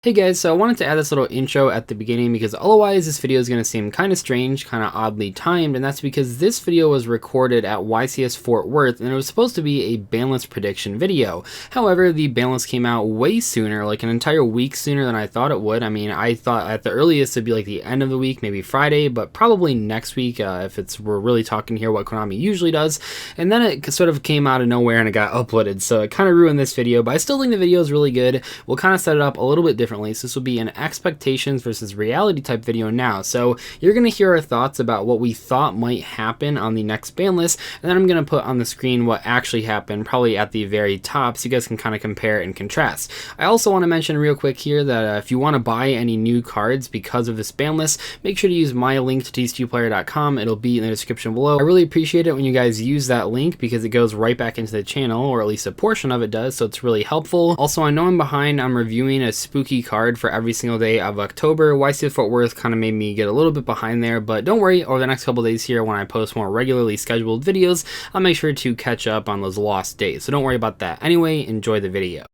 Hey guys, so I wanted to add this little intro at the beginning because otherwise this video is going to seem kind of strange, kind of oddly timed, and that's because this video was recorded at YCS Fort Worth and it was supposed to be a ban list prediction video. However, the ban list came out way sooner, like an entire week sooner than I thought it would. I mean, I thought at the earliest it'd be like the end of the week, maybe Friday, but probably next week if we're really talking here what Konami usually does. And then it sort of came out of nowhere and it got uploaded, so it kind of ruined this video, but I still think the video is really good. We'll kind of set it up a little bit differently. So this will be an expectations versus reality type video now. So you're going to hear our thoughts about what we thought might happen on the next ban list, and then I'm going to put on the screen what actually happened, probably at the very top, so you guys can kind of compare and contrast. I also want to mention real quick here that if you want to buy any new cards because of this ban list, make sure to use my link to tc2player.com. It'll be in the description below. I really appreciate it when you guys use that link because it goes right back into the channel, or at least a portion of it does, so it's really helpful. Also, I know I'm behind. I'm reviewing a spooky card for every single day of October. YCS Fort Worth kind of made me get a little bit behind there, but don't worry, over the next couple days here when I post more regularly scheduled videos, I'll make sure to catch up on those lost days, so don't worry about that. Anyway, enjoy the video.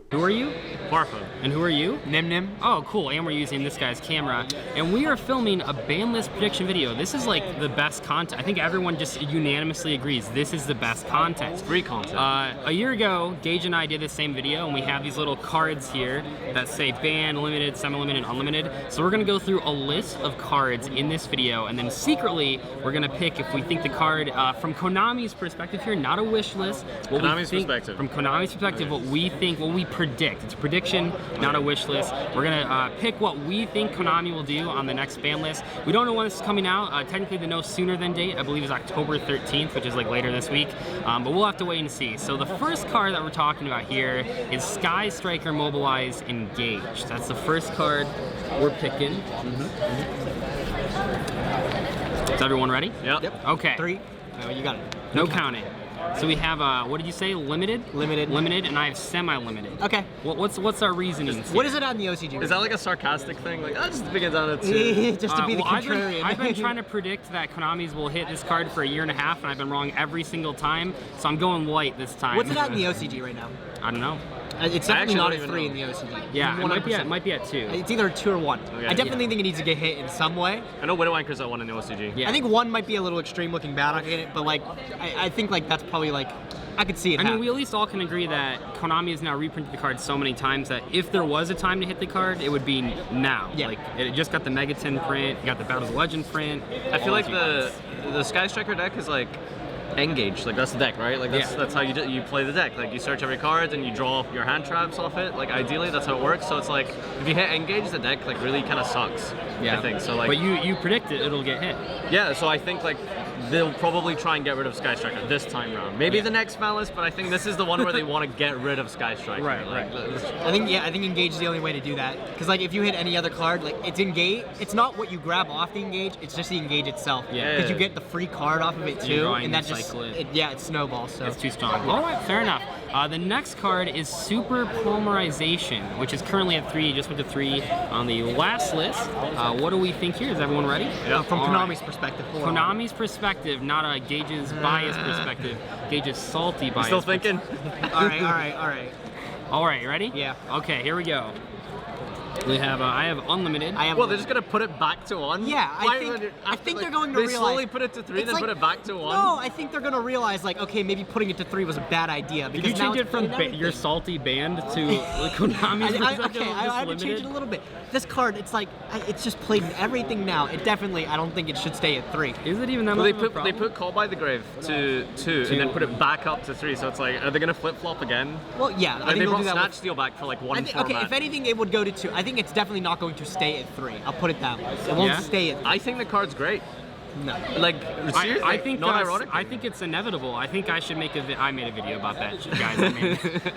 Who are you? Farfa. And who are you? Nim Nim. Oh, cool. And we're using this guy's camera. And we are filming a ban list prediction video. This is like the best content. I think everyone just unanimously agrees this is the best content. It's free content. A year ago, Gage and I did the same video, and we have these little cards here that say ban, limited, semi-limited, unlimited. So we're going to go through a list of cards in this video, and then secretly, we're going to pick if we think the card, from Konami's perspective here, not a wish list. From Konami's perspective, what we think, what we predict. It's a prediction, not a wish list. We're gonna pick what we think Konami will do on the next ban list. We don't know when this is coming out. Technically the no sooner than date, I believe, is October 13th, which is like later this week. But we'll have to wait and see. So the first card that we're talking about here is Sky Striker Mobilized Engaged. That's the first card we're picking. Is everyone ready? Yep. Okay. 3. No, you got it. No counting. So we have, what did you say? Limited? Limited. Limited, and I have semi-limited. Okay. What's our reasoning? What is it on the OCG? Is that like a sarcastic thing? Like, I just begin down at 2. Just to be the contrarian. I've been trying to predict that Konami's will hit this card for a year and a half, and I've been wrong every single time, so I'm going light this time. What's it on the OCG right now? I don't know. It's definitely not at 3 in the OCG. Yeah, it might be at 2. It's either 2 or 1. Okay. I definitely think it needs to get hit in some way. I know Widowmaker's at 1 in the OCG. Yeah. I think 1 might be a little extreme looking bad on it, but like, I think like that's probably like, I could see it happen. I mean, we at least all can agree that Konami has now reprinted the card so many times that if there was a time to hit the card, it would be now. Yeah. Like, it just got the Megaton print, you got the Battles of Legend print. I feel like the Sky Striker deck is like engaged. Like, that's the deck, right? Like, that's how you play the deck. Like, you search every card and you draw your hand traps off it. Like, ideally, that's how it works. So it's like, if you hit engage, the deck like really kind of sucks. Yeah. I think so. Like, but you predict it'll get hit. yeah. So I think like they'll probably try and get rid of Sky Striker this time round. Maybe the next ban list, but I think this is the one where they want to get rid of Sky Striker. Right. I think engage is the only way to do that. Because like if you hit any other card, like it's engage. It's not what you grab off the engage. It's just the engage itself. Yeah. Because you get the free card off of it too, and that just it snowballs. So it's too strong. All right, fair enough. The next card is Super Polymerization, which is currently at 3. Just went to 3 on the last list. What do we think here? Is everyone ready? Yeah. From Konami's perspective. Konami's perspective, not a Gage's bias perspective. Gage's salty bias. Still thinking? All right. All right, you ready? Yeah. Okay, here we go. We have, I have unlimited. Well, they're just gonna put it back to 1. Yeah, I think they're going to realize. They slowly put it to 3, then put it back to 1. No, I think they're gonna realize like, okay, maybe putting it to 3 was a bad idea. Because Did you change it from your salty band to Konami's? I had to change it a little bit. This card, it's like, it's just played in everything now. It definitely, I don't think it should stay at 3. Is it even that much of a problem? They put Call by the Grave to 2 and then put it back up to 3. So it's like, are they gonna flip flop again? Well, yeah, I think they brought Snatch Steal back for like 1 format. Okay, if anything, it would go to 2. I think it's definitely not going to stay at 3. I'll put it that way. It won't stay at 3. I think the card's great. No. Like, seriously? I think not ironic. I think it's inevitable. I think I should make I made a video about that, guys.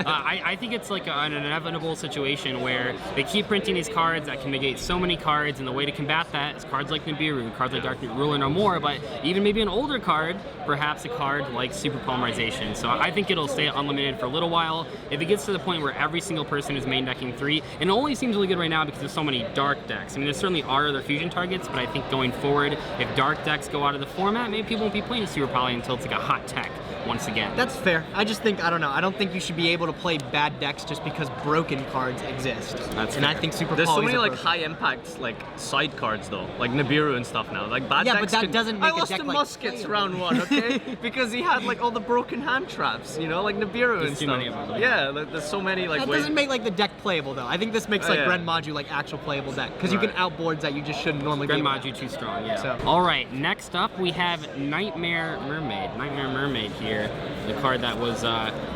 I think it's like an inevitable situation where they keep printing these cards that can negate so many cards, and the way to combat that is cards like Nibiru, cards like Dark Ruler no more, but even maybe an older card, perhaps a card like Super Polymerization. So I think it'll stay unlimited for a little while. If it gets to the point where every single person is main decking 3, and it only seems really good right now because there's so many dark decks. I mean, there certainly are other fusion targets, but I think going forward, if dark decks go out of the format, maybe people won't be playing Super Poly until it's like a hot tech. once again. That's fair. I just think, I don't know, I don't think you should be able to play bad decks just because broken cards exist. That's and fair. I think Super There's so Poly's many are like broken. high impact like side cards though, like Nibiru and stuff now. Like bad Yeah, decks but that can- doesn't I make a lost deck, to like, Muskets playable. round 1, okay? Because he had like all the broken hand traps, you know, like Nibiru and There's too stuff. many of them. Yeah, like, there's so many like That ways. doesn't make like the deck playable though. I think this makes Oh, like yeah. Gren Maju like actual playable deck because you can Right. outboards that you just shouldn't normally Gren be able to. Maju too strong, yeah. So- All right, next up we have Nightmare Mermaid. Nightmare Mermaid here, the card that was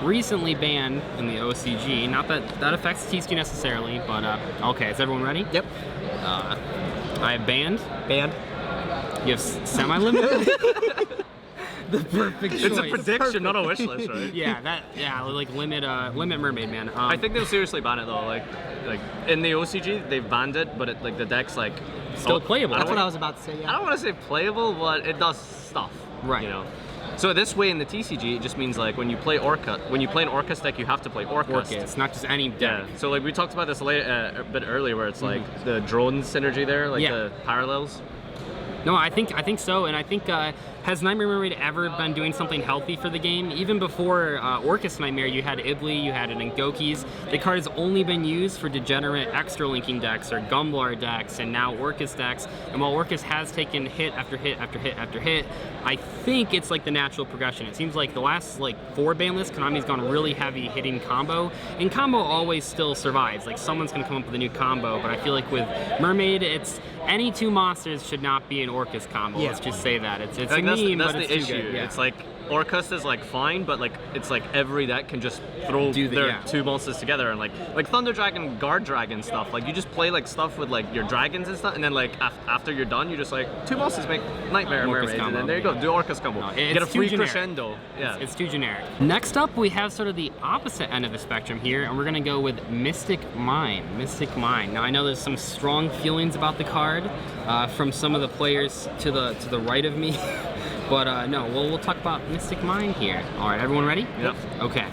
recently banned in the OCG. Not that that affects TCG necessarily, but okay, is everyone ready? Yep. I have banned. Banned. You have semi-limited. The perfect choice. It's a prediction, not a wish list, right? Yeah, like limit Mermaid, man. I think they'll seriously ban it though. Like in the OCG, they've banned it, but like the deck's like Still playable. That's what I wanna- was about to say. I Yeah. don't want to say playable, but it does stuff. Right. You know. So this way in the TCG, it just means like when you play when you play an Orcust deck, you have to play Orcust. It's not just any Yeah. deck. So like we talked about this a bit earlier, where it's like the drone synergy there, like Yeah. the parallels. No, I think so, and I think has Nightmare Mermaid ever been doing something healthy for the game? Even before Orcust Nightmare, you had Ibli, you had Ngokis. The card has only been used for degenerate extra linking decks or Gumblar decks, and now Orcust decks. And while Orcust has taken hit after hit after hit after hit, I think it's like the natural progression. It seems like the last like 4 ban lists, Konami's gone really heavy hitting combo, and combo always still survives. Like someone's gonna come up with a new combo, but I feel like with Mermaid, it's any 2 monsters should not be an Orcust combo. Yeah. Let's just say that. It's Like, a meme, that's but it's the too issue. good. Yeah. It's like Orcust is like fine, but like it's like every deck can just throw their yeah. 2 monsters together, and like Thunder Dragon, Guard Dragon stuff. Like you just play like stuff with like your dragons and stuff, and then like after you're done, you just like 2 monsters make Nightmare Orcust Mermaid, and combo, then there you yeah. go, do Orcust combo. No, Get a it's too free generic. crescendo. Yeah. It's too generic. Next up, we have sort of the opposite end of the spectrum here, and we're gonna go with Mystic Mine. Mystic Mine. Now I know there's some strong feelings about the card from some of the players to the right of me, but no, we'll talk about Mystic Mine here. All right, everyone ready? Yep. Okay.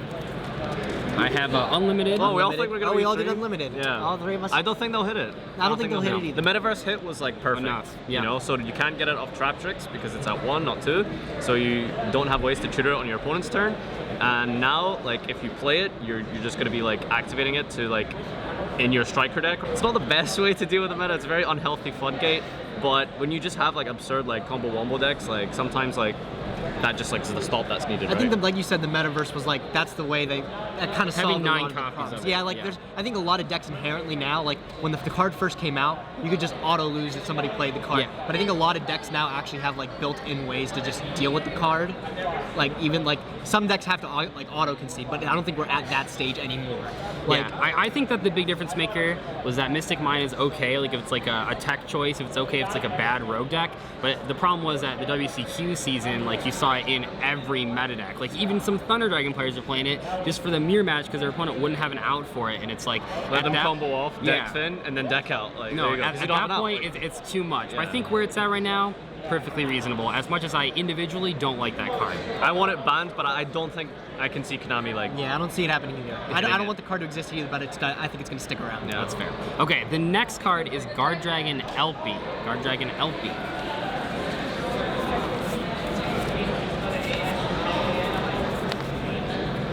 I have unlimited. Oh, we all think we're gonna Oh, be we all free? did unlimited. Yeah. All 3 of us. I don't think they'll hit it. I don't think they'll hit it either. The Metaverse hit was like perfect. Enough, yeah. You know, so you can't get it off trap tricks because it's at 1, not 2. So you don't have ways to trigger it on your opponent's turn. And now, like, if you play it, you're just gonna be like activating it to like in your striker deck. It's not the best way to deal with the meta. It's a very unhealthy floodgate. But when you just have like absurd like combo wombo decks, like sometimes like that just like is the stop that's needed. I think right? that, like you said, the metaverse was like that's the way that kind of Having solved 9 a lot of the copies problems. of it, Yeah, like yeah. there's I think a lot of decks inherently now, like when the card first came out, you could just auto lose if somebody played the card. Yeah. But I think a lot of decks now actually have like built-in ways to just deal with the card. Like even like some decks have to like auto concede, but I don't think we're at that stage anymore. Like Yeah, I think that the big difference maker was that Mystic Mine is okay, like if it's like a tech choice, if it's okay if it's like a bad rogue deck, but the problem was that the WCQ season, like you saw it in every meta deck. Like even some Thunder Dragon players are playing it just for the mirror match because their opponent wouldn't have an out for it, and it's like Let at them that- combo off, deck Yeah. thin, and then deck out. Like, No, there you go. at 'Cause you don't have that an out. point, it's too much. But I Yeah. think where it's at right now, perfectly reasonable. As much as I individually don't like that card. I want it banned, but I don't think I can see Konami like. yeah, I don't see it happening either. I hitting don't it. want the card to exist either, but I think it's gonna stick around. Yeah. That's fair. Okay, the next card is Guard Dragon Elpie. Guard Dragon Elpie.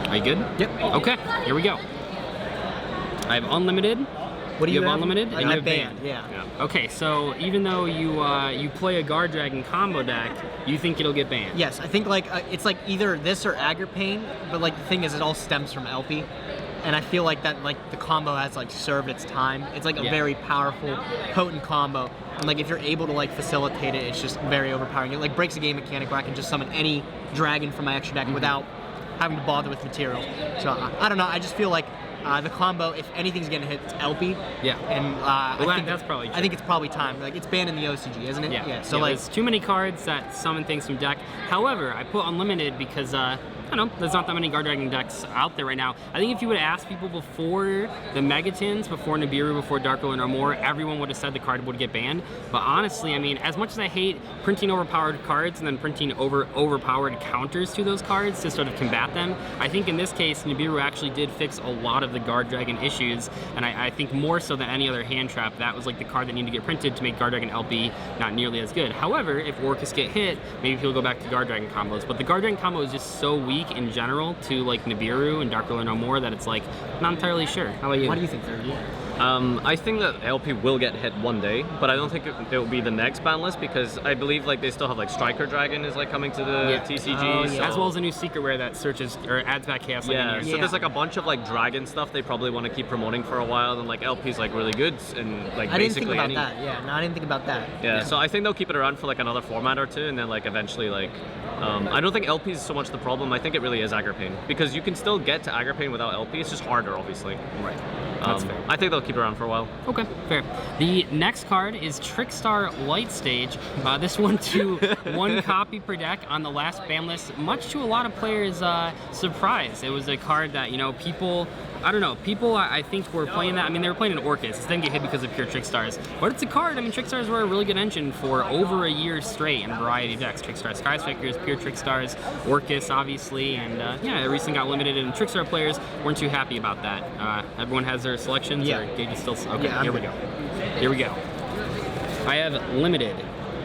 Are you good? Yep. Okay, here we go. I have unlimited. What do you have have? unlimited? And you I have banned. banned. Yeah. Okay, so even though you play a Guard Dragon combo deck, you think it'll get banned? Yes, I think like it's like either this or Agripane, but like the thing is, it all stems from LP, and I feel like that like the combo has like served its time. It's like a Yeah. very powerful, potent combo, and like if you're able to like facilitate it, it's just very overpowering. It like breaks a game mechanic where I can just summon any dragon from my extra deck without having to bother with materials. So I don't know. I just feel like the combo, if anything's getting hit, it's LP. Yeah. And Well, I think that's probably I true. think it's probably time. Like it's banned in the OCG, isn't it? Yeah. So like there's too many cards that summon things from deck. However, I put unlimited because I don't know, there's not that many Guard Dragon decks out there right now. I think if you would ask people before the Megatins, before Nibiru, before Dark Ruler No More, everyone would have said the card would get banned. But honestly, I mean, as much as I hate printing overpowered cards and then printing overpowered counters to those cards to sort of combat them, I think in this case, Nibiru actually did fix a lot of the Guard Dragon issues, and I think more so than any other hand trap, that was like the card that needed to get printed to make Guard Dragon LP not nearly as good. However, if Orcus get hit, maybe people go back to Guard Dragon combos, but the Guard Dragon combo is just so weak in general to like Nibiru and Dark Ruler No More that it's like, not entirely sure. How about you? What do you think, Third? I think that LP will get hit one day, but I don't think it will be the next ban list because I believe like they still have like Striker Dragon is like coming to the TCG, so. As well as a new secret rare that searches or adds back chaos. So there's like a bunch of like dragon stuff they probably want to keep promoting for a while, and like LP's like really good and like I didn't think basically about that. Yeah, no, I didn't think about that. Yeah, so I think they'll keep it around for like another format or two, and then like eventually like I don't think LP is so much the problem. I think it really is Aggro Pain because you can still get to Aggro Pain without LP. It's just harder, obviously. Right. That's fair. I think they'll keep it around for a while. Okay, fair. The next card is Trickstar Light Stage. This one to 1 copy per deck on the last ban list, much to a lot of players' surprise. It was a card that, you know, people, I don't know, people I think were playing that. I mean, they were playing an Orcus. It didn't get hit because of pure Trickstars. But it's a card. I mean, Trickstars were a really good engine for over a year straight in a variety of decks. Trickstar Skyscrapers, pure Trickstars, Orcus, obviously, and yeah, it recently got limited, and Trickstar players weren't too happy about that. Everyone has their selections, or Gage is still... Okay, yeah, here we go. Here we go. I have limited.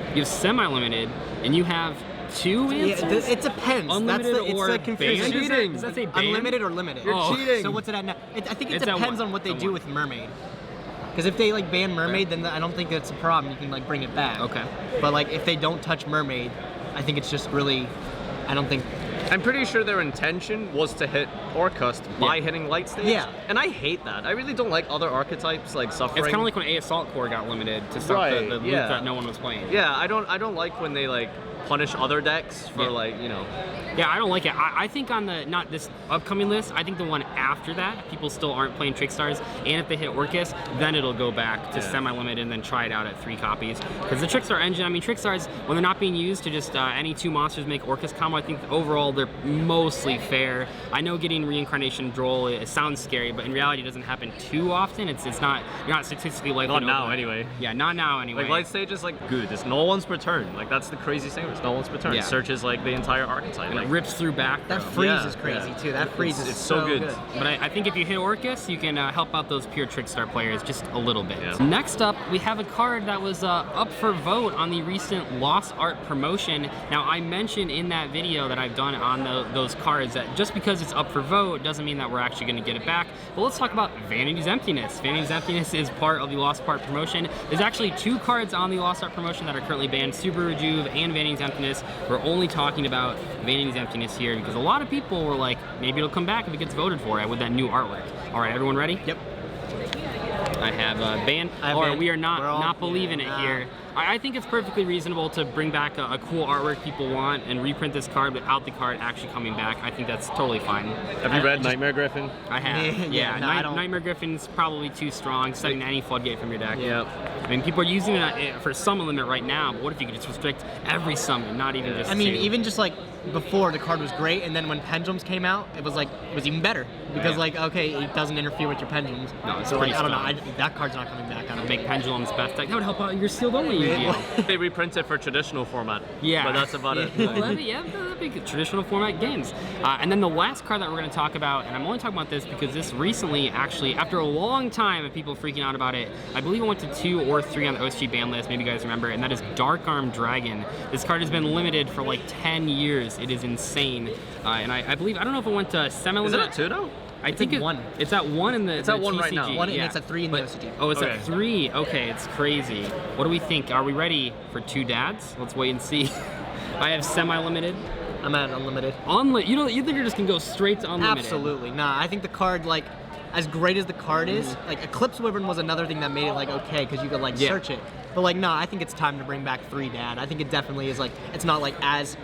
You have semi-limited, and you have 2 answers? Yeah, it depends. Unlimited it's the confusion. Cheating. Does that say banned? Unlimited or limited? You're cheating. So what's it at now? I think it It's at depends one. on what they It's at do one. with Mermaid. Because if they like ban Mermaid, then I don't think it's a problem. You can like bring it back. Okay. But like if they don't touch Mermaid, I think it's just really, I don't think. I'm pretty sure their intention was to hit Orcust by hitting Light Stage. Yeah. And I hate that. I really don't like other archetypes like suffering. It's kind of like when A Assault Core got limited to stop Right, the loop yeah. that no one was playing. Yeah, I don't like when they like punish other decks for like, you know. Yeah, I don't like it. I think on the, not this upcoming list, I think the one after that, people still aren't playing Trickstars, and if they hit Orcus, then it'll go back to semi-limited and then try it out at 3 copies. Because the Trickstar engine, I mean, Trickstars, when they're not being used to just any 2 monsters make Orcus combo, I think overall they're mostly fair. I know getting Reincarnation Droll, it sounds scary, but in reality it doesn't happen too often. It's not, you're not statistically likely Not to now, open. anyway. Yeah, not now anyway. Like Light Stage is like good. It's no one's per turn. Like that's the craziest thing. It's no one's per turn. Yeah. It searches like the entire archetype. And Like, it rips through back. That row. freeze is crazy too. That freeze is it's so good. But I think if you hit Orcus, you can help out those pure Trickstar players just a little bit. Yeah. Next up, we have a card that was up for vote on the recent Lost Art promotion. Now, I mentioned in that video that I've done on those cards that just because it's up for vote doesn't mean that we're actually going to get it back. But let's talk about Vanity's Emptiness. Vanity's Emptiness is part of the Lost Art promotion. There's actually 2 cards on the Lost Art promotion that are currently banned, Super Rejuve and Vanity's Emptiness. We're only talking about Vanity's Emptiness here because a lot of people were like, maybe it'll come back if it gets voted for with that new artwork. All right, everyone ready? Yep. I have banned. banned. We are not believing it here. I think it's perfectly reasonable to bring back a cool artwork people want and reprint this card without the card actually coming back. I think that's totally fine. have you read Nightmare Griffin? I have. Yeah, no, I don't. Nightmare Griffin's probably too strong, setting any floodgate from your deck. Yeah. I mean, people are using it for summon limit right now, but what if you could just restrict every summon, not even just I mean, 2? even just like before the card was great, and then when Pendulums came out, it was even better because like okay, it doesn't interfere with your Pendulums. No, it's so like pretty I don't strong. know, that card's not coming back. I don't Make Pendulum's best deck. That would help out your sealed only Yu-Gi-Oh! They reprint it for traditional format. Yeah. But that's about it. That'd be good. Traditional format games. And then the last card that we're going to talk about, and I'm only talking about this because this recently, actually, after a long time of people freaking out about it, I believe it went to 2 or 3 on the OSG ban list, maybe you guys remember, and that is Dark Arm Dragon. This card has been limited for like 10 years. It is insane. And I believe, I don't know if it went to semi-limited. Is it at 2 though? I think at 1. It's at 1 in the It's at 1 right TCG. now. 1 and yeah. it's at 3 in the OCG. Oh, it's Okay. at 3. Okay, it's crazy. What do we think? Are we ready for 2 dads? Let's wait and see. I have semi-limited. I'm at unlimited. You think you're just gonna go straight to unlimited? Absolutely. Nah, I think the card, like, as great as the card is, like, Eclipse Wyvern was another thing that made it, like, okay, because you could, like, search it. But, like, nah, I think it's time to bring back 3 Dad. I think it definitely is, like, it's not, like, as,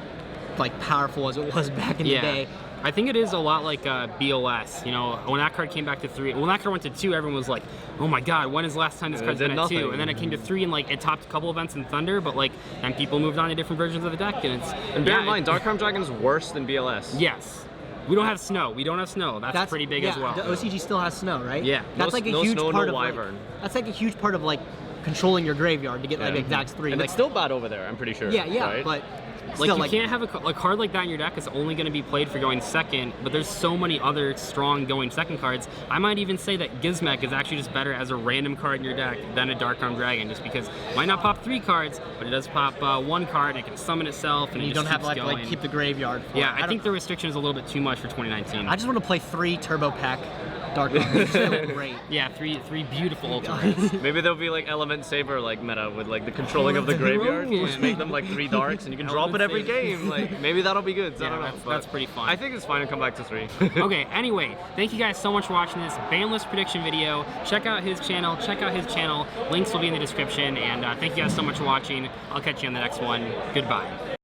like, powerful as it was back in the day. I think it is a lot like BOS. You know, when that card came back to 3, when that card went to 2, everyone was like, oh my god, when is the last time this card's did been at 2? nothing. And then it came to 3 and like it topped a couple events in Thunder, but like then people moved on to different versions of the deck and it's... And bear in mind, Dark Arm Dragon is worse than BLS. Yes. We don't have snow. We don't have snow. That's pretty big as well. The OCG still has snow, right? Yeah. That's like a no huge snow, part no of wyvern. that's like a huge part of like controlling your graveyard to get like exacts 3. And like, it's still bad over there, I'm pretty sure. yeah, right? but Like, still, you can't have a card like that in your deck is only going to be played for going second, but there's so many other strong going second cards. I might even say that Gizmek is actually just better as a random card in your deck than a Dark Arm Dragon, just because it might not pop 3 cards, but it does pop 1 card, and it can summon itself, and you it don't just have keeps to going. like keep the graveyard. Yeah, I think the restriction is a little bit too much for 2019. I just want to play 3 Turbo Pack Dark Arm. It's so great. Yeah, three beautiful ultimates. Maybe there'll be like Element Saber like meta with like the controlling of the graveyard. You just make them like 3 darks and you can drop it every game. Like maybe that'll be good. So I don't know. That's pretty fun. I think it's fine to come back to 3. Okay, anyway, thank you guys so much for watching this banlist prediction video. Check out his channel, links will be in the description, and thank you guys so much for watching. I'll catch you on the next one. Goodbye.